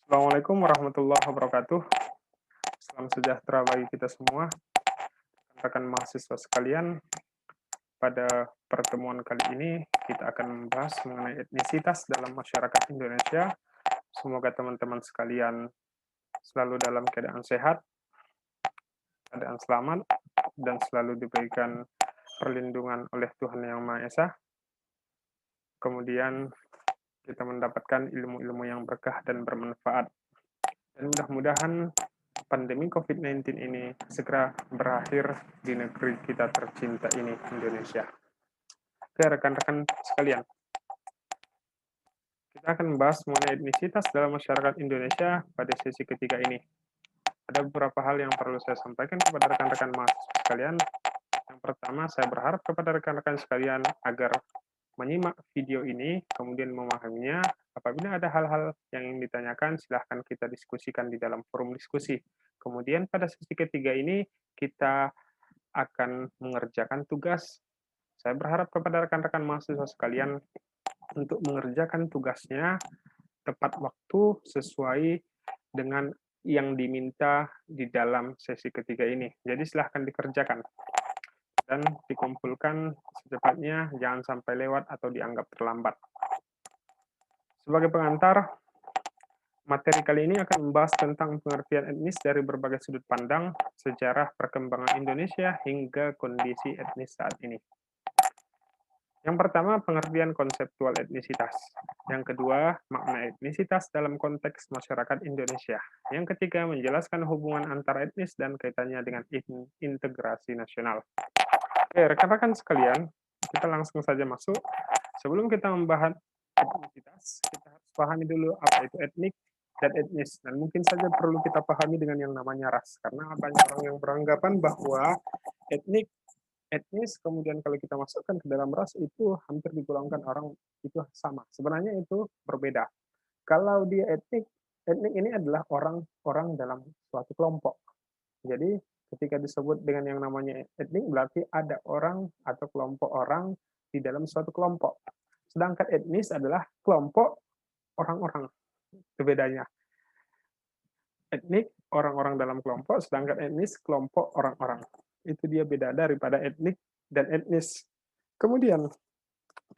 Assalamualaikum warahmatullahi wabarakatuh. Salam sejahtera bagi kita semua, rekan mahasiswa sekalian. Pada pertemuan kali ini, kita akan membahas mengenai etnisitas dalam masyarakat Indonesia. Semoga teman-teman sekalian selalu dalam keadaan sehat, keadaan selamat, dan selalu diberikan perlindungan oleh Tuhan Yang Maha Esa. Kemudian kita mendapatkan ilmu-ilmu yang berkah dan bermanfaat. Dan mudah-mudahan pandemi COVID-19 ini segera berakhir di negeri kita tercinta ini, Indonesia. Oke, rekan-rekan sekalian, kita akan membahas mengenai etnisitas dalam masyarakat Indonesia pada sesi ketiga ini. Ada beberapa hal yang perlu saya sampaikan kepada rekan-rekan mahasiswa sekalian. Yang pertama, saya berharap kepada rekan-rekan sekalian agar menyimak video ini, kemudian memahaminya. Apabila ada hal-hal yang ingin ditanyakan, silahkan kita diskusikan di dalam forum diskusi. Kemudian pada sesi ketiga ini, kita akan mengerjakan tugas. Saya berharap kepada rekan-rekan mahasiswa sekalian untuk mengerjakan tugasnya tepat waktu sesuai dengan yang diminta di dalam sesi ketiga ini. Jadi silahkan dikerjakan dan dikumpulkan secepatnya, jangan sampai lewat atau dianggap terlambat. Sebagai pengantar, materi kali ini akan membahas tentang pengertian etnis dari berbagai sudut pandang, sejarah perkembangan Indonesia hingga kondisi etnis saat ini. Yang pertama, pengertian konseptual etnisitas. Yang kedua, makna etnisitas dalam konteks masyarakat Indonesia. Yang ketiga, menjelaskan hubungan antar etnis dan kaitannya dengan integrasi nasional. Oke, rekan-rekan sekalian, kita langsung saja masuk. Sebelum kita membahas etnisitas, kita harus pahami dulu apa itu etnik dan etnis. Dan mungkin saja perlu kita pahami dengan yang namanya ras. Karena banyak orang yang beranggapan bahwa etnis, kemudian kalau kita masukkan ke dalam ras itu hampir digolongkan orang itu sama. Sebenarnya itu berbeda. Kalau dia etnik ini adalah orang-orang dalam suatu kelompok. Jadi ketika disebut dengan yang namanya etnik berarti ada orang atau kelompok orang di dalam suatu kelompok. Sedangkan etnis adalah kelompok orang-orang. Itu bedanya. Etnik orang-orang dalam kelompok, sedangkan etnis kelompok orang-orang. Itu dia beda daripada etnik dan etnis. Kemudian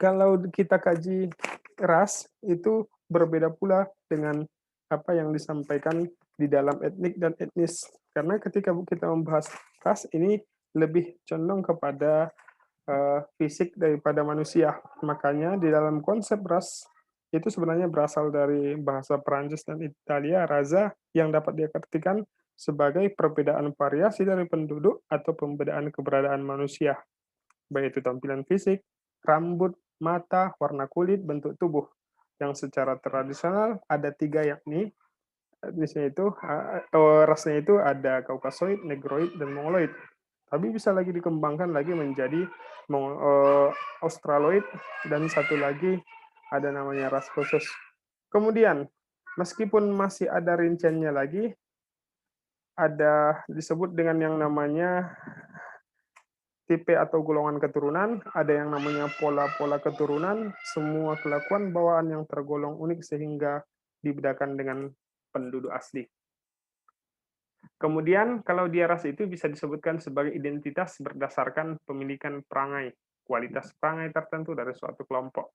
kalau kita kaji ras itu berbeda pula dengan apa yang disampaikan di dalam etnik dan etnis. Karena ketika kita membahas ras ini lebih condong kepada fisik daripada manusia. Makanya di dalam konsep ras itu sebenarnya berasal dari bahasa Perancis dan Italia, raza, yang dapat diartikan sebagai perbedaan variasi dari penduduk atau pembedaan keberadaan manusia, baik itu tampilan fisik, rambut, mata, warna kulit, bentuk tubuh. Yang secara tradisional ada tiga, yakni etnisnya itu, rasnya itu ada Kaukasoid, Negroid, dan Mongoloid. Tapi bisa lagi dikembangkan lagi menjadi Australoid, dan satu lagi ada namanya ras khusus. Kemudian, meskipun masih ada rinciannya lagi, ada disebut dengan yang namanya tipe atau golongan keturunan, ada yang namanya pola-pola keturunan, semua kelakuan bawaan yang tergolong unik sehingga dibedakan dengan penduduk asli. Kemudian, kalau dia ras itu bisa disebutkan sebagai identitas berdasarkan pemilikan perangai, kualitas perangai tertentu dari suatu kelompok.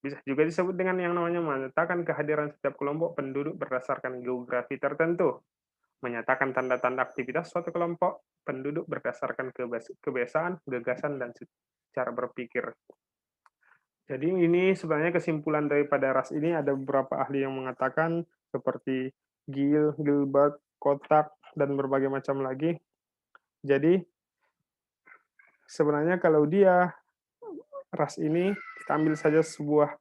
Bisa juga disebut dengan yang namanya menyatakan kehadiran setiap kelompok penduduk berdasarkan geografi tertentu, menyatakan tanda-tanda aktivitas suatu kelompok penduduk berdasarkan kebiasaan, gagasan, dan cara berpikir. Jadi ini sebenarnya kesimpulan daripada ras ini, ada beberapa ahli yang mengatakan seperti Gilbert, Kotak, dan berbagai macam lagi. Jadi sebenarnya kalau dia ras ini, kita ambil saja sebuah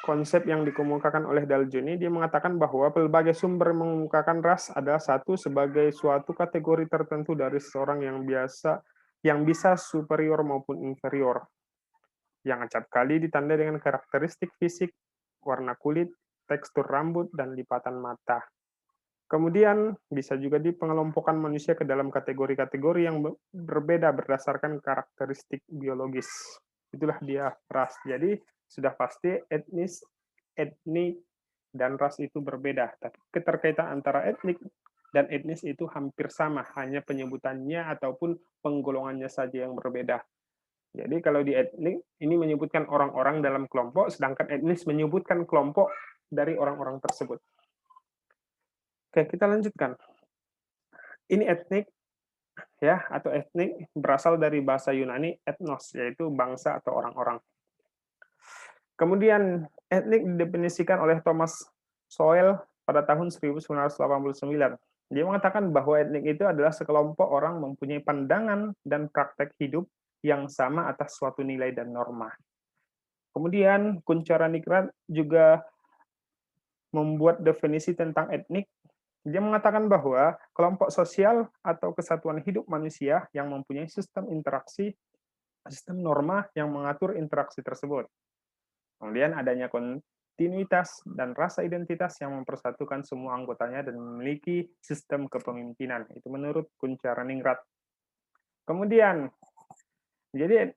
konsep yang dikemukakan oleh Daljuni, dia mengatakan bahwa berbagai sumber mengemukakan ras adalah satu sebagai suatu kategori tertentu dari seseorang yang bisa superior maupun inferior, yang acap kali ditandai dengan karakteristik fisik, warna kulit, tekstur rambut, dan lipatan mata. Kemudian bisa juga dipengelompokan manusia ke dalam kategori-kategori yang berbeda berdasarkan karakteristik biologis. Itulah dia ras. Jadi sudah pasti etnik dan ras itu berbeda, tapi keterkaitan antara etnik dan etnis itu hampir sama, hanya penyebutannya ataupun penggolongannya saja yang berbeda. Jadi kalau di etnik ini menyebutkan orang-orang dalam kelompok, sedangkan etnis menyebutkan kelompok dari orang-orang tersebut. Oke, kita lanjutkan. Ini etnik ya, atau etnik berasal dari bahasa Yunani etnos, yaitu bangsa atau orang-orang. Kemudian etnik didefinisikan oleh Thomas Sowell pada tahun 1989. Dia mengatakan bahwa etnik itu adalah sekelompok orang mempunyai pandangan dan praktek hidup yang sama atas suatu nilai dan norma. Kemudian Kunchara Nikrat juga membuat definisi tentang etnik. Dia mengatakan bahwa kelompok sosial atau kesatuan hidup manusia yang mempunyai sistem interaksi, sistem norma yang mengatur interaksi tersebut. Kemudian adanya kontinuitas dan rasa identitas yang mempersatukan semua anggotanya dan memiliki sistem kepemimpinan. Itu menurut Kunchara Ningrat. Kemudian, jadi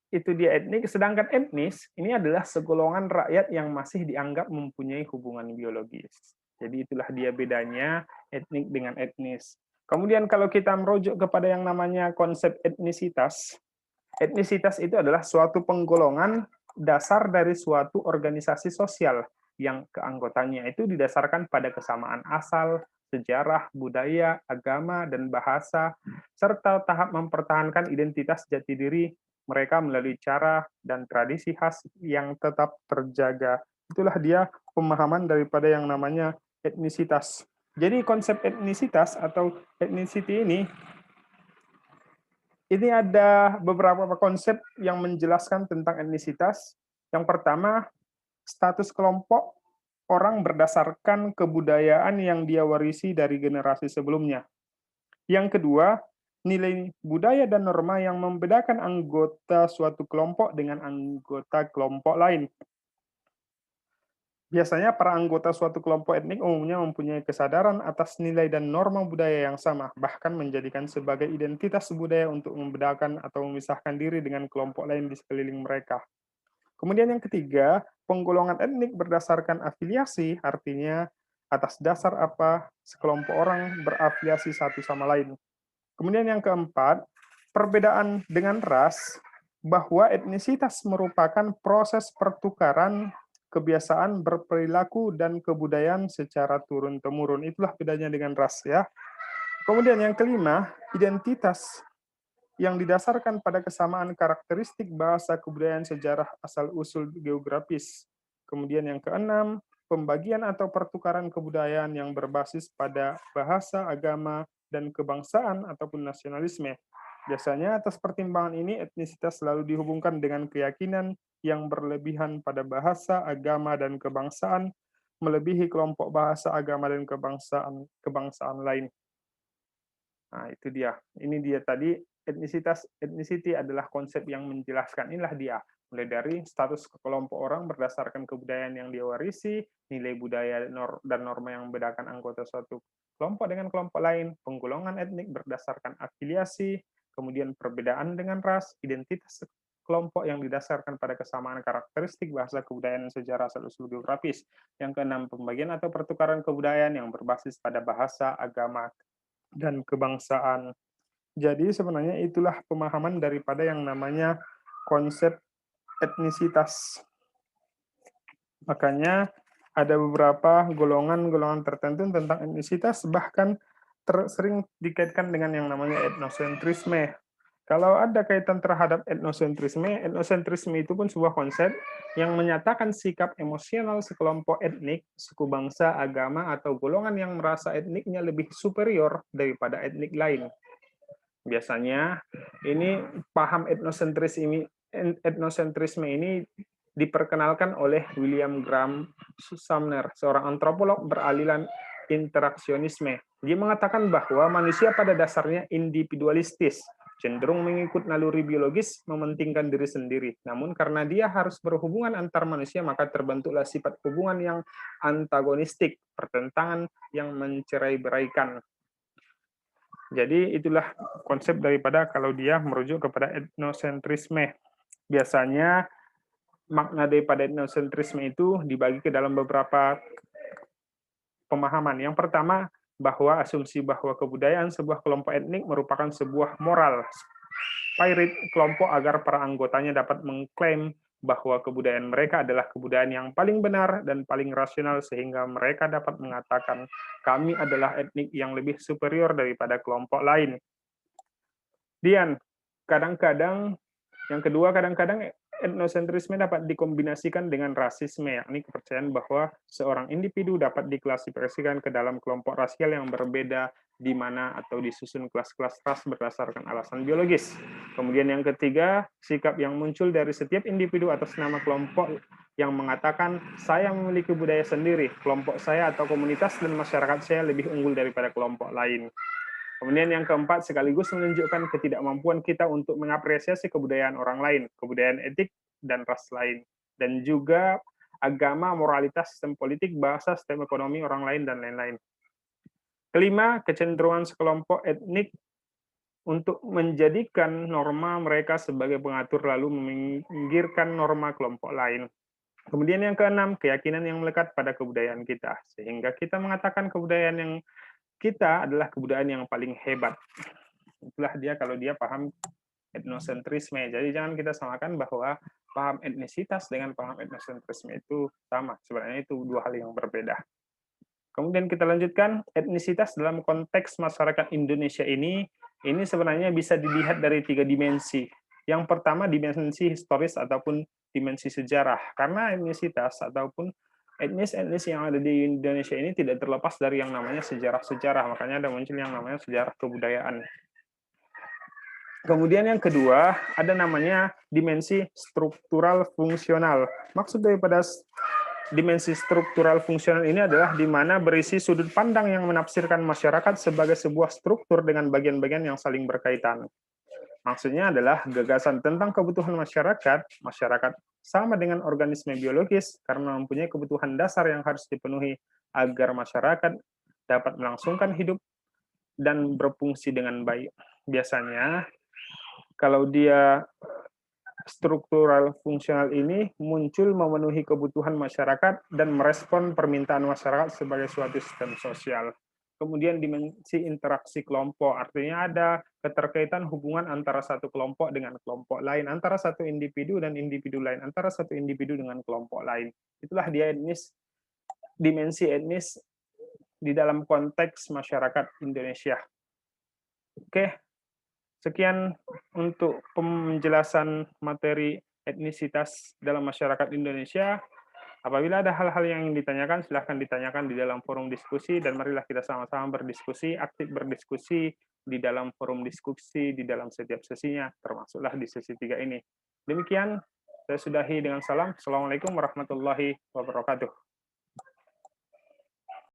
itu dia etnik, sedangkan etnis ini adalah segolongan rakyat yang masih dianggap mempunyai hubungan biologis. Jadi itulah dia bedanya etnik dengan etnis. Kemudian kalau kita merujuk kepada yang namanya konsep etnisitas, etnisitas itu adalah suatu penggolongan dasar dari suatu organisasi sosial yang keanggotaannya itu didasarkan pada kesamaan asal, sejarah, budaya, agama, dan bahasa, serta tahap mempertahankan identitas jati diri mereka melalui cara dan tradisi khas yang tetap terjaga. Itulah dia pemahaman daripada yang namanya etnisitas. Jadi konsep etnisitas atau ethnicity ini ada beberapa konsep yang menjelaskan tentang etnisitas. Yang pertama, status kelompok orang berdasarkan kebudayaan yang dia warisi dari generasi sebelumnya. Yang kedua, nilai budaya dan norma yang membedakan anggota suatu kelompok dengan anggota kelompok lain. Biasanya para anggota suatu kelompok etnik umumnya mempunyai kesadaran atas nilai dan norma budaya yang sama, bahkan menjadikan sebagai identitas budaya untuk membedakan atau memisahkan diri dengan kelompok lain di sekeliling mereka. Kemudian yang ketiga, penggolongan etnik berdasarkan afiliasi, artinya atas dasar apa sekelompok orang berafiliasi satu sama lain. Kemudian yang keempat, perbedaan dengan ras, bahwa etnisitas merupakan proses pertukaran kebiasaan berperilaku dan kebudayaan secara turun-temurun. Itulah bedanya dengan ras ya. Kemudian yang kelima, identitas yang didasarkan pada kesamaan karakteristik bahasa, kebudayaan, sejarah, asal-usul geografis. Kemudian yang keenam, pembagian atau pertukaran kebudayaan yang berbasis pada bahasa, agama, dan kebangsaan ataupun nasionalisme. Biasanya atas pertimbangan ini etnisitas selalu dihubungkan dengan keyakinan yang berlebihan pada bahasa, agama, dan kebangsaan melebihi kelompok bahasa, agama, dan kebangsaan lain. Nah, itu dia. Ini dia tadi etnisitas. Ethnicity adalah konsep yang menjelaskan. Inilah dia. Mulai dari status kelompok orang berdasarkan kebudayaan yang dia warisi, nilai budaya dan norma yang membedakan anggota suatu kelompok dengan kelompok lain, penggolongan etnik berdasarkan afiliasi, kemudian perbedaan dengan ras, identitas kelompok yang didasarkan pada kesamaan karakteristik bahasa, kebudayaan, sejarah, asal-usul geografis. Yang keenam, pembagian atau pertukaran kebudayaan yang berbasis pada bahasa, agama, dan kebangsaan. Jadi sebenarnya itulah pemahaman daripada yang namanya konsep etnisitas. Makanya ada beberapa golongan-golongan tertentu tentang etnisitas, bahkan sering dikaitkan dengan yang namanya etnosentrisme. Kalau ada kaitan terhadap etnosentrisme itu pun sebuah konsep yang menyatakan sikap emosional sekelompok etnik, suku bangsa, agama, atau golongan yang merasa etniknya lebih superior daripada etnik lain. Biasanya ini paham etnosentrisme ini diperkenalkan oleh William Graham Sumner, seorang antropolog beraliran interaksionisme. Dia mengatakan bahwa manusia pada dasarnya individualistis, cenderung mengikut naluri biologis, mementingkan diri sendiri. Namun karena dia harus berhubungan antar manusia, maka terbentuklah sifat hubungan yang antagonistik, pertentangan yang mencerai-beraikan. Jadi itulah konsep daripada kalau dia merujuk kepada etnosentrisme. Biasanya makna daripada etnosentrisme itu dibagi ke dalam beberapa pemahaman. Yang pertama, bahwa asumsi bahwa kebudayaan sebuah kelompok etnik merupakan sebuah moral spirit kelompok agar para anggotanya dapat mengklaim bahwa kebudayaan mereka adalah kebudayaan yang paling benar dan paling rasional sehingga mereka dapat mengatakan kami adalah etnik yang lebih superior daripada kelompok lain. Dian, kadang-kadang yang kedua, kadang-kadang etnosentrisme dapat dikombinasikan dengan rasisme, yakni kepercayaan bahwa seorang individu dapat diklasifikasikan ke dalam kelompok rasial yang berbeda di mana atau disusun kelas-kelas ras berdasarkan alasan biologis. Kemudian yang ketiga, sikap yang muncul dari setiap individu atas nama kelompok yang mengatakan saya memiliki budaya sendiri, kelompok saya atau komunitas dan masyarakat saya lebih unggul daripada kelompok lain. Kemudian yang keempat, sekaligus menunjukkan ketidakmampuan kita untuk mengapresiasi kebudayaan orang lain, kebudayaan etik dan ras lain, dan juga agama, moralitas, sistem politik, bahasa, sistem ekonomi orang lain, dan lain-lain. Kelima, kecenderungan sekelompok etnik untuk menjadikan norma mereka sebagai pengatur lalu meminggirkan norma kelompok lain. Kemudian yang keenam, keyakinan yang melekat pada kebudayaan kita, sehingga kita mengatakan kebudayaan yang kita adalah kebudayaan yang paling hebat. Itulah dia kalau dia paham etnosentrisme. Jadi jangan kita samakan bahwa paham etnisitas dengan paham etnosentrisme itu sama. Sebenarnya itu dua hal yang berbeda. Kemudian kita lanjutkan, etnisitas dalam konteks masyarakat Indonesia ini sebenarnya bisa dilihat dari tiga dimensi. Yang pertama, dimensi historis ataupun dimensi sejarah. Karena etnisitas ataupun etnis-etnis yang ada di Indonesia ini tidak terlepas dari yang namanya sejarah-sejarah. Makanya ada muncul yang namanya sejarah kebudayaan. Kemudian yang kedua, ada namanya dimensi struktural fungsional. Maksud daripada dimensi struktural fungsional ini adalah di mana berisi sudut pandang yang menafsirkan masyarakat sebagai sebuah struktur dengan bagian-bagian yang saling berkaitan. Maksudnya adalah gagasan tentang kebutuhan masyarakat sama dengan organisme biologis karena mempunyai kebutuhan dasar yang harus dipenuhi agar masyarakat dapat melangsungkan hidup dan berfungsi dengan baik. Biasanya, kalau dia struktural fungsional ini muncul memenuhi kebutuhan masyarakat dan merespon permintaan masyarakat sebagai suatu sistem sosial. Kemudian dimensi interaksi kelompok, artinya ada keterkaitan hubungan antara satu kelompok dengan kelompok lain, antara satu individu dan individu lain, antara satu individu dengan kelompok lain. Itulah dia dimensi etnis di dalam konteks masyarakat Indonesia. Oke, sekian untuk penjelasan materi etnisitas dalam masyarakat Indonesia. Apabila ada hal-hal yang ingin ditanyakan, silahkan ditanyakan di dalam forum diskusi, dan marilah kita sama-sama berdiskusi, aktif berdiskusi di dalam forum diskusi, di dalam setiap sesinya, termasuklah di sesi 3 ini. Demikian, saya sudahi dengan salam. Assalamualaikum warahmatullahi wabarakatuh.